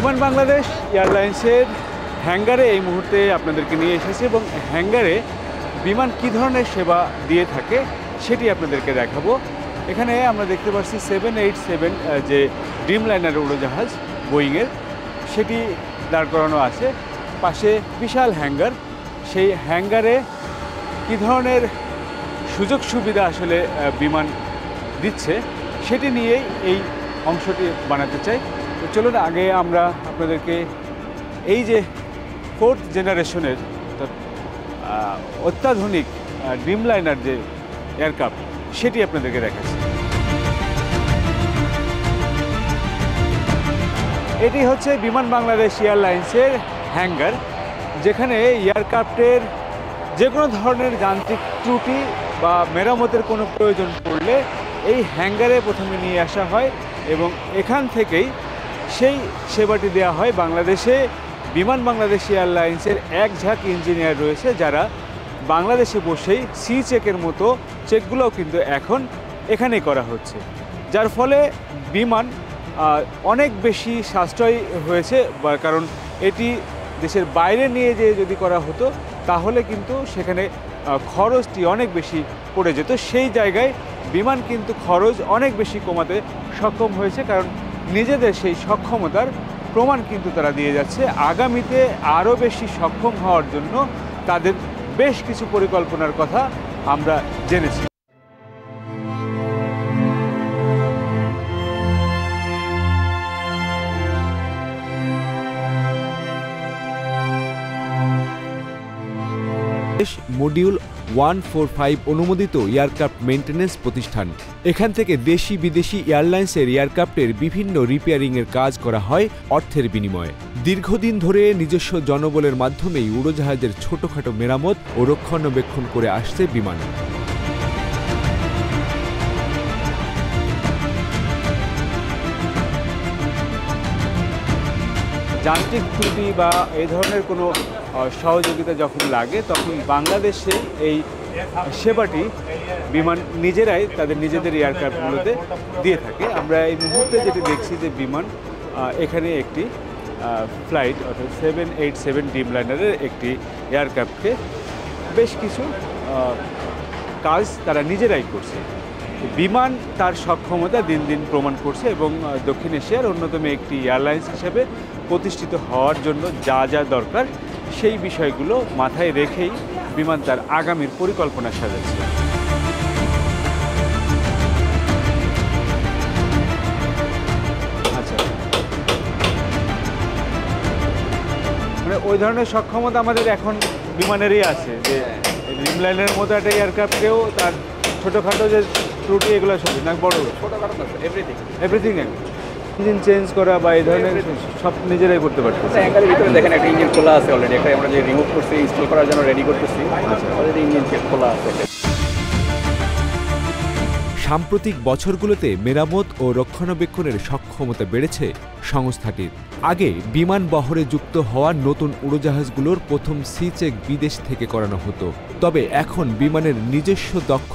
বিমান বাংলাদেশ এয়ারলাইন্সের হ্যাঙ্গারে এই মুহূর্তে আপনাদেরকে নিয়ে এসেছি এবং হ্যাঙ্গারে বিমান কী ধরনের সেবা দিয়ে থাকে সেটি আপনাদেরকে দেখাবো। এখানে আমরা দেখতে পাচ্ছি 787 যে ড্রিমলাইনার উড়োজাহাজ বোয়িংয়ের, সেটি দাঁড় করানো আছে। পাশে বিশাল হ্যাঙ্গার, সেই হ্যাঙ্গারে কী ধরনের সুযোগ সুবিধা আসলে বিমান দিচ্ছে সেটি নিয়েই এই অংশটি বানাতে চাই। তো চলুন আগে আমরা আপনাদেরকে এই যে 4th জেনারেশনের অত্যাধুনিক ড্রিমলাইনার যে এয়ারক্রাফট সেটি আপনাদেরকে দেখাচ্ছি। এটি হচ্ছে বিমান বাংলাদেশ এয়ারলাইন্সের হ্যাঙ্গার, যেখানে এয়ারক্রাফটের যে কোনো ধরনের যান্ত্রিক ত্রুটি বা মেরামতের কোনো প্রয়োজন পড়লে এই হ্যাঙ্গারে প্রথমে নিয়ে আসা হয় এবং এখান থেকেই সেই সেবাটি দেওয়া হয়। বাংলাদেশে বিমান বাংলাদেশ এয়ারলাইন্সের এক ঝাঁক ইঞ্জিনিয়ার রয়েছে যারা বাংলাদেশে বসেই সি চেকের মতো চেকগুলোও কিন্তু এখন এখানেই করা হচ্ছে, যার ফলে বিমান অনেক বেশি সাশ্রয়ী হয়েছে। কারণ এটি দেশের বাইরে নিয়ে যেয়ে যদি করা হতো তাহলে কিন্তু সেখানে খরচটি অনেক বেশি পড়ে যেত। সেই জায়গায় বিমান কিন্তু খরচ অনেক বেশি কমাতে সক্ষম হয়েছে, কারণ নিজেদের সেই সক্ষমতার প্রমাণ কিন্তু তারা দিয়ে যাচ্ছে। আগামীতে আরও বেশি সক্ষম হওয়ার জন্য তাদের বেশ কিছু পরিকল্পনার কথা আমরা জেনেছি। মডিউল 145 অনুমোদিত এয়ারক্রাফট মেইনটেন্যান্স প্রতিষ্ঠান। এখান থেকে দেশি বিদেশি এয়ারলাইন্সের এয়ারক্রাফটের বিভিন্ন রিপেয়ারিংয়ের কাজ করা হয় অর্থের বিনিময়ে। দীর্ঘদিন ধরে নিজস্ব জনবলের মাধ্যমেই উড়োজাহাজের ছোটখাটো মেরামত ও রক্ষণাবেক্ষণ করে আসছে বিমান। যান্ত্রিক ত্রুটি বা এই ধরনের কোনো সহযোগিতা যখন লাগে তখন বাংলাদেশে এই সেবাটি বিমান নিজেরাই তাদের নিজেদের এয়ারক্রাফটগুলোতে দিয়ে থাকে। আমরা এই মুহূর্তে যেটি দেখছি যে বিমান এখানে একটি ফ্লাইট অর্থাৎ 787 ড্রিমলাইনারের একটি এয়ারক্রাফটকে বেশ কিছু কাজ তারা নিজেরাই করছে। বিমান তার সক্ষমতা দিন দিন প্রমাণ করছে এবং দক্ষিণ এশিয়ার অন্যতম একটি এয়ারলাইন্স হিসেবে প্রতিষ্ঠিত হওয়ার জন্য যা যা দরকার সেই বিষয়গুলো মাথায় রেখেই বিমান তার আগামীর পরিকল্পনা সাজাচ্ছে। আচ্ছা, মানে ওই ধরনের সক্ষমতা আমাদের এখন বিমানেরই আছে, যে ড্রিমলাইনারের মতো একটা এয়ারক্রাফটকেও তার ছোটোখাটো যে ত্রুটি এগুলো সব না বড় ছোটোখাটো এভরিথিং ইঞ্জিন চেঞ্জ করা বা এই ধরনের সব নিজেরাই করতে পারতেছে। হ্যাঙ্গারের ভিতরে দেখেন একটা ইঞ্জিন খোলা আছে অলরেডি, একটা আমরা যে রিমুভ করছি ইনস্টল করার জন্য রেডি করতেছি। আচ্ছা, অলরেডি ইঞ্জিন খোলা আছে। সাম্প্রতিক বছরগুলোতে মেরামত ও রক্ষণাবেক্ষণের সক্ষমতা বেড়েছে সংস্থাটির। আগে বিমান বহরে যুক্ত হওয়া নতুন উড়োজাহাজগুলোর প্রথম সি চেক বিদেশ থেকে করানো হতো, তবে এখন বিমানের নিজস্ব দক্ষ